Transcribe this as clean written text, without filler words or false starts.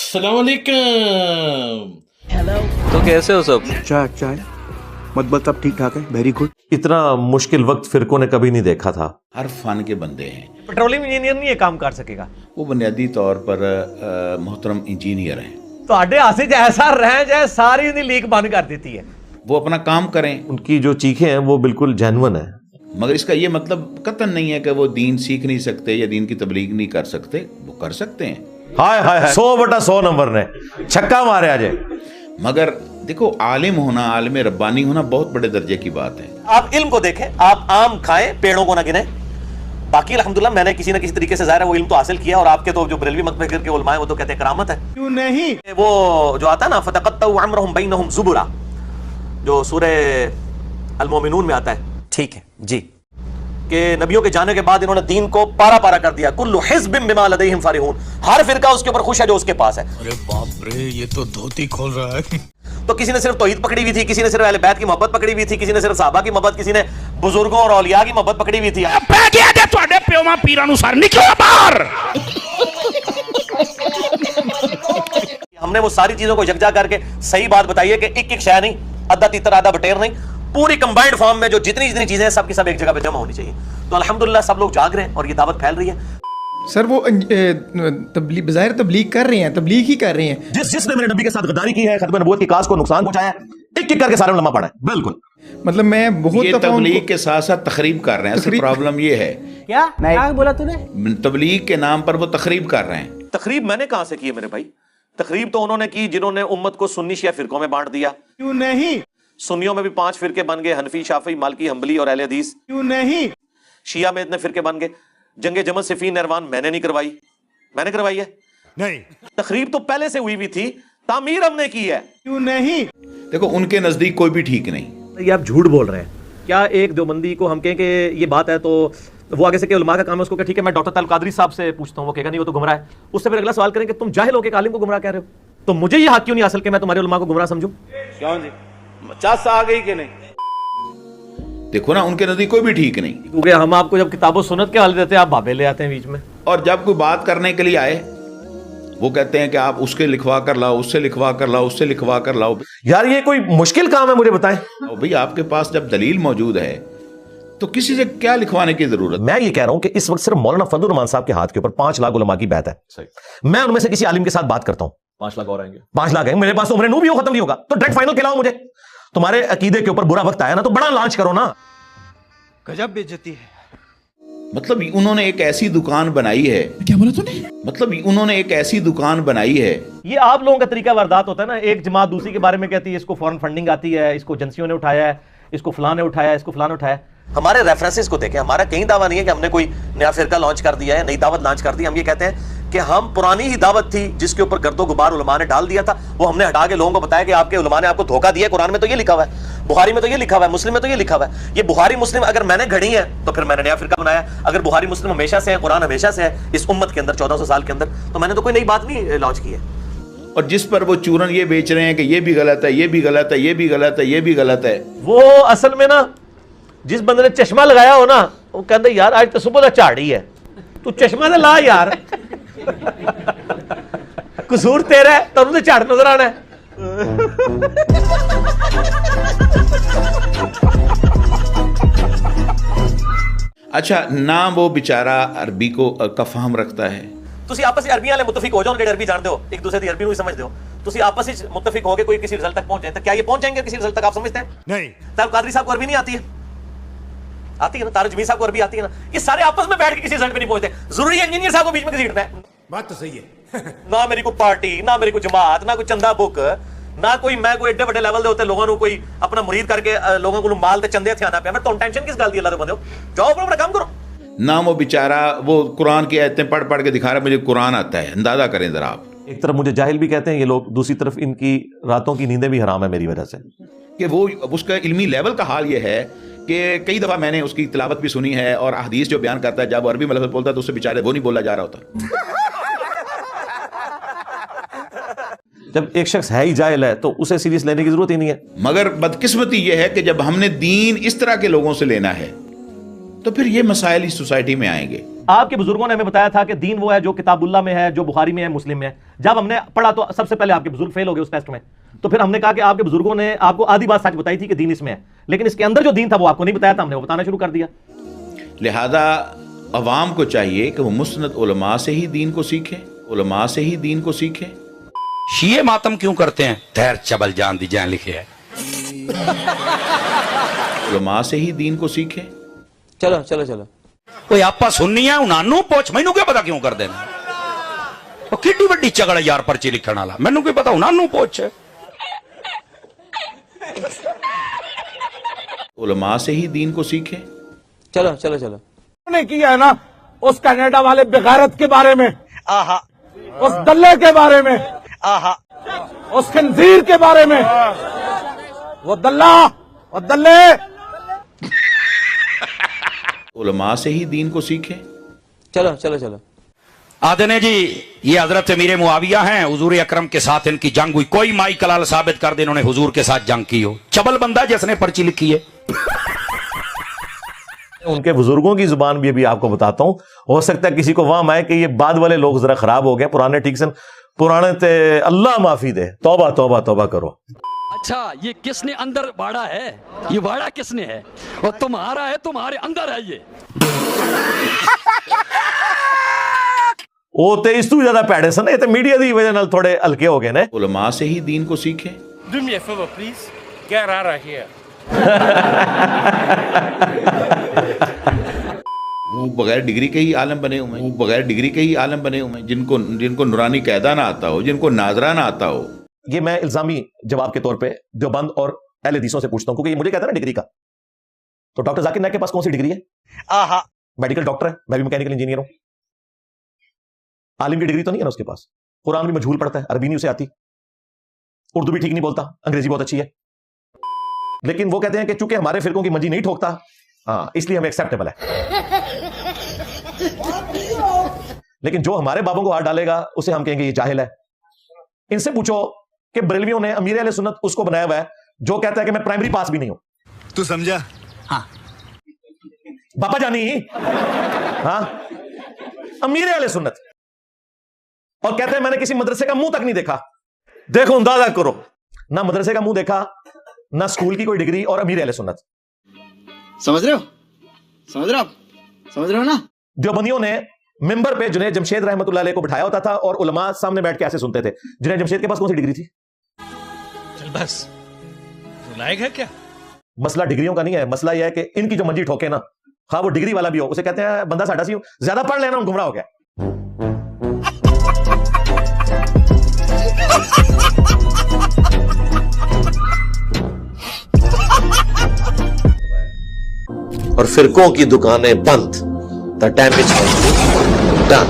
अस्सलाम वालेकुम। तो कैसे हो सब? चाय चाय मतलब सब ठीक ठाक है। Very good. इतना मुश्किल वक्त फिरकों ने कभी नहीं देखा था। हर फन के बंदे हैं। पेट्रोलियम इंजीनियर नहीं ये काम कर सकेगा। वो बुनियादी तौर पर मोहतरम इंजीनियर हैं। ਤੁਹਾਡੇ हाथ ऐसा रह जाए सारी उन्हें लीक बंद कर देती है। वो अपना काम करें, उनकी जो चीखें हैं वो बिल्कुल जेन्युइन है। मगर इसका ये मतलब कतन नहीं है कि वो दीन सीख नहीं सकते या दीन की तबलीग नहीं कर सकते। वो कर सकते हैं। हाय हाय 100/100 नंबर ने छक्का मारे आज। मगर देखो, आलिम होना, आलिम रब्बानी होना बहुत बड़े दर्जे की बात है। आप इल्म को देखें, आप आम खाएं, पेड़ों को ना गिने। बाकी अल्हम्दुलिल्लाह मैंने किसी न किसी तरीके से ज़ाहिर है वो इल्म तो हासिल किया, और आपके तो जो बरेलवी मकतब के उलमा हैं वो तो कहते हैं करामत है। क्यों नहीं? वो जो आता है ना फतक़त्तउ अम्रहुम बैनहुम ज़ुबुरा, जो सूरह अल-मोमिनून में आता है, ठीक है जी, कि नबियों के जाने के बाद इन्होंने दीन को पारा पारा कर दिया। कुल्लु हिज़्बिम बिमा लदैहिम फ़ारिहून, हर फिरका उसके ऊपर खुश है जो उसके पास है। अरे बाप रे, ये तो धोती खोल रहा है। तो किसी ने सिर्फ तौहीद पकड़ी हुई थी, किसी ने सिर्फ अहले बैत की मोहब्बत पकड़ी हुई थी, किसी ने सिर्फ सहाबा की मोहब्बत, किसी ने बुजुर्गों और औलिया की मोहब्बत पकड़ी हुई थी। हमने वो सारी चीजों को यकजा करके सही बात बताई है कि एक एक शय नहीं, अद्धा तीतर आधा बटेर नहीं, पूरी कंबाइंड फॉर्म में जो जितनी जितनी चीजें हैं सब की सब एक जगह पे जमा होनी चाहिए। तो अल्हम्दुलिल्लाह सब लोग जाग रहे हैं और ये दावत फैल रही है। सर वो बज़ाहिर तबलीग कर रहे हैं, तबलीग ही कर रहे हैं। जिसने मेरे नबी के साथ गद्दारी की है, खत्म नबूवत की काज को नुकसान पहुंचाया, एक एक करके सारे उलमा पढ़ा है। बिल्कुल, मतलब मैं बहुत ये तबलीग के साथ साथ तकरीब कर रहे हैं। असल प्रॉब्लम ये है, क्या बोला तूने? तबलीग के नाम पर वो तकरीब कर रहे हैं। तकरीब मैंने कहां से की है मेरे भाई? तकरीब तो उन्होंने की जिन्होंने उम्मत को सुन्नी शिया फिरकों में बांट दिया। क्यों नहीं? सुन्नियों में भी 5 फिरके बन गए, हनफी, शाफी, मालकी, हम्बली और अहले हदीस। क्यों नहीं? शिया में इतने फिरके बन गए। जंगे जमल सिफीन नरवान मैंने नहीं करवाई, मैंने करवाई है नहीं। तकरीब तो पहले से हुई भी थी, तामीर हमने की है। क्यों नहीं? देखो, उनके नजदीक कोई भी ठीक नहीं। ये आप झूठ बोल रहे हैं। क्या एक देवबंदी को हम कहें कि ये बात है तो वो आगे से के उलमा का काम है उसको ठीक है मैं डॉक्टर तारुल कादरी साहब से पूछता हूँ, वो कहेगा नहीं वो तो गुमराह है। उससे फिर अगला सवाल करें कि तुम जाहिल हो के आलिम को गुमराह कह रहे हो, तो मुझे ये हक क्यों नहीं हासिल कि मैं तुम्हारे उलमा को गुमराह समझूं? क्यों जी, 50 आ गई कि नहीं? देखो ना, उनके नजदीक कोई भी ठीक नहीं। क्योंकि हम आपको जब किताबों सुन्नत के हवाले देते हैं आप बाबे ले आते हैं बीच में, और जब कोई बात करने के लिए आए वो कहते हैं कि आप उसके लिखवा कर लाओ, उससे लिखवा कर लाओ, उससे लिखवा कर लाओ। यार ये कोई मुश्किल काम है, मुझे बताएं। भाई आपके पास जब दलील मौजूद है तो किसी से क्या लिखवाने की जरूरत? मैं ये कह रहा हूं कि इस वक्त सिर्फ मौलाना फजलुर रहमान साहब के हाथ के ऊपर 5 लाख उलमा की बैत है। मैं उनमें से किसी आलिम के साथ बात करता हूं, 5 लाख और आएंगे। 5 लाख है मेरे पास, तो उम्र नू भी खत्म नहीं होगा, तो डायरेक्ट फाइनल खिलाओ मुझे। तुम्हारे अकीदे के ऊपर बुरा वक्त आया ना तो बड़ा लांच करो ना। गजब बेइज्जती है। मतलब उन्होंने एक ऐसी दुकान बनाई है। क्या बोला तूने? मतलब उन्होंने एक ऐसी दुकान बनाई है। ये आप लोगों का तरीका वारदात होता है ना, एक जमात दूसरी के बारे में कहती है इसको फॉरेन फंडिंग आती है, इसको एजेंसियों ने उठाया है, इसको फलां ने उठाया, इसको फलां ने उठाया। हमारे रेफरेंसेस को देखें, हमारा कहीं दावा नहीं है कि हमने कोई नया फिरका लॉन्च कर दिया है, नई दावत लॉन्च कर दी। हम ये कहते हैं कि हम पुरानी ही दावत थी जिसके ऊपर गर्दो गुबार उलमा ने डाल दिया था, वो हमने हटा के लोगों को बताया कि आपके उलमा ने आपको धोखा दिया। कुरान में तो ये लिखा हुआ है, बुखारी में तो ये लिखा हुआ है, मुस्लिम में तो ये लिखा हुआ है। ये बुखारी मुस्लिम अगर मैंने घड़ी है तो फिर मैंने नया फिरका बनाया। अगर बुखारी मुस्लिम हमेशा से है, कुरान हमेशा से है इस उम्मत के अंदर 1400 साल के अंदर, तो मैंने तो कोई नई बात नहीं लॉन्च की है। और जिस पर वो चूरन ये बेच रहे हैं कि ये भी गलत है, ये भी गलत है, ये भी गलत है, ये भी गलत है, वो असल में ना जिस बंदे ने चश्मा लगाया हो ना वो कहते यार आज तो सुबह का झाड़ी है, तू चश्मा तो ला यार। कसूर तेरा है, तब तो झाड़ नजर आना है। अच्छा ना वो बेचारा अरबी को का फाहम रखता है। ਤੁਸੀਂ ਆਪਸ ਵਿੱਚ ਅਰਬੀ ਵਾਲੇ ਮੁਤਫਿਕ ਹੋ ਜਾਓ, ਜਿਹੜੇ ਅਰਬੀ ਜਾਣਦੇ ਹੋ, ਇੱਕ ਦੂਸਰੇ ਦੀ ਅਰਬੀ ਨੂੰ ਸਮਝਦੇ ਹੋ, ਤੁਸੀਂ ਆਪਸ ਵਿੱਚ मुत्तफिक हो गए कोई किसी रिजल्ट तक पहुंच जाए, तो क्या ये पहुंच जाएंगे किसी रिजल्ट तक? आप समझते हैं? नहीं। तारुल कादरी साहब को अरबी नहीं आती है? आती है ना। तारुल जमीर साहब को अरबी आती है ना। ये सारे आपस में बैठ के किसी रिजल्ट पे नहीं पहुंचते। जरूरी है इंजीनियर साहब को बीच में घसीटना है? बात तो सही है। ना मेरी कोई पार्टी, ना मेरी कोई जमात, ना कोई चंदा बुक, ना कोई मैं कोई एडे बड़े लेवल दे उत्ते लोगों को कोई अपना मुरीद करके लोगों को माल ते चंदे हथियाना पे। मैं तो टेंशन किस गल दी? अल्लाह दे बंदे हो जाओ अपना काम करो। ना वो बेचारा वो कुरान की आयतें पढ़ पढ़ के दिखा रहा है मुझे कुरान आता है। अंदाजा करें जरा आप। एक तरफ मुझे जाहिल भी कहते हैं ये लोग, दूसरी तरफ इनकी रातों की नींदें भी हराम है मेरी वजह से। कि वो उसका इल्मी लेवल का हाल ये है कि कई दफ़ा मैंने उसकी तिलावत भी सुनी है और हदीस जो बयान करता है, जब वो अरबी में लफ्ज़ बोलता है तो उससे बेचारे वो नहीं बोला जा रहा होता। जब एक शख्स है ही जाहिल है तो उसे सीरियस लेने की जरूरत ही नहीं है। मगर बदकिस्मती यह है कि जब हमने दीन इस तरह के लोगों से लेना है तो फिर ये मसाइल इस सोसाइटी में आएंगे। आपके बुजुर्गों ने हमें बताया था कि दीन वो है जो किताबुल्लाह में है, जो बुखारी में है, मुस्लिम में है। जब हमने पढ़ा तो सबसे पहले आपके बुजुर्ग फेल हो गए उस टेस्ट में। तो फिर हमने कहा कि आपके बुजुर्गों ने आपको आधी बात सच बताई थी कि दीन इसमें है, लेकिन इसके अंदर जो दीन था वो आपको नहीं बताया था, हमने वो बताना शुरू कर दिया। लिहाजा अवाम को चाहिए कि वो मुस्नद उलमा से ही दीन को सीखे, उलमा से ही दीन को सीखे। शीए मातम क्यों करते हैं? तैर चबल जान दी जान लिखे है। उलमा से ही दीन को सीखे। चलो चलो चलो कोई आपा सुननी है उन्हानू पूछ, मैनू क्या पता क्यों कर देना। वो किड्डी वड्डी चगड़ यार पर्ची लिखण वाला, मैनू क्या पता उन्हानू पूछ। उलमा से ही दीन को सीखे। चलो चलो चलो ने किया है ना उस कनाडा वाले बेगारत के बारे में, आहा, उस दल्ले के बारे में, आहा, उस खंजीर के बारे में, वो दल्ला और दल्ले। उलमा से ही दीन को सीखे। चलो चलो चलो आदने जी ये हजरत अमीर मुआविया हैं, हुजूर अकरम के साथ इनकी जंग हुई। कोई माई कलाल साबित कर दे इन्होंने हुजूर के साथ जंग की हो। चबल बंदा जिसने पर्ची लिखी है। उनके बुजुर्गों की जुबान भी अभी आपको बताता हूं, हो सकता है किसी को वहां आए कि ये बाद वाले लोग जरा खराब हो गए, पुराने ठीक से पुराने ते अल्लाह माफी दे, तौबा तौबा तौबा करो। अच्छा ये किसने अंदर बाड़ा है? ये बाड़ा किसने है? और तुम्हारा है, तुम्हारे अंदर है ये। वो ते इस तू ज्यादा पैड़े सन, ये ते मीडिया दी वजह नाल थोड़े हल्के हो गए ने। उलमा से ही दीन को सीखे। Do me a favor, please. Get out of here. वो बगैर डिग्री के ही आलम बने हुए हैं, वो बगैर डिग्री के ही आलम बने हुए हैं, जिनको नुरानी कायदा ना आता हो, जिनको नाजरा ना आता हो। ये मैं इल्जामी जवाब के तौर पे देवबंद और अहले हदीसों से पूछता हूं, क्योंकि ये मुझे कहता है ना डिग्री का, तो डॉक्टर जाकिर नायक के पास कौन सी डिग्री है? आहा, मेडिकल डॉक्टर है, मैं भी मैकेनिकल इंजीनियर हूं। आलिम की डिग्री तो नहीं है ना उसके पास। कुरान भी मजहूल पढ़ता है, अरबी नहीं उसे आती, उर्दू भी ठीक नहीं बोलता, अंग्रेजी बहुत अच्छी है, लेकिन वो कहते हैं कि चूंकि हमारे फिरकों की मंजी नहीं ठोकता, हाँ, इसलिए हमें एक्सेप्टेबल है। लेकिन जो हमारे बाबों को हाथ डालेगा उसे हम कहेंगे ये जाहिल है। इनसे पूछो कि बरेलवियों ने अमीर अहले सुन्नत उसको बनाया हुआ है जो कहता है कि मैं प्राइमरी पास भी नहीं हूं। तू समझा? हाँ। बाबा जानी, हाँ, अमीर अहले सुन्नत, और कहते हैं मैंने किसी मदरसे का मुंह तक नहीं देखा। देखो अंदाजा करो, ना मदरसे का मुंह देखा, ना स्कूल की कोई डिग्री, और अमीर अहले सुन्नत। समझ रहे हो? समझ रहे हो आप? समझ रहे हो ना? देवबंदियों ने मिंबर पे जुनैद जमशेद रहमतुल्लाह अलैह को बिठाया होता था और उलमा सामने बैठ के ऐसे सुनते थे। जुनैद जमशेद के पास कौन सी डिग्री थी? चल बस, लायक है क्या? मसला डिग्रियों का नहीं है, मसला यह है कि इनकी जो मंजी ठोके ना, हाँ वो डिग्री वाला भी हो, उसे कहते हैं बंदा साडा सी ज्यादा पढ़ लेना गुमराह हो गया। और फिरकों की दुकानें बंद। The damage done.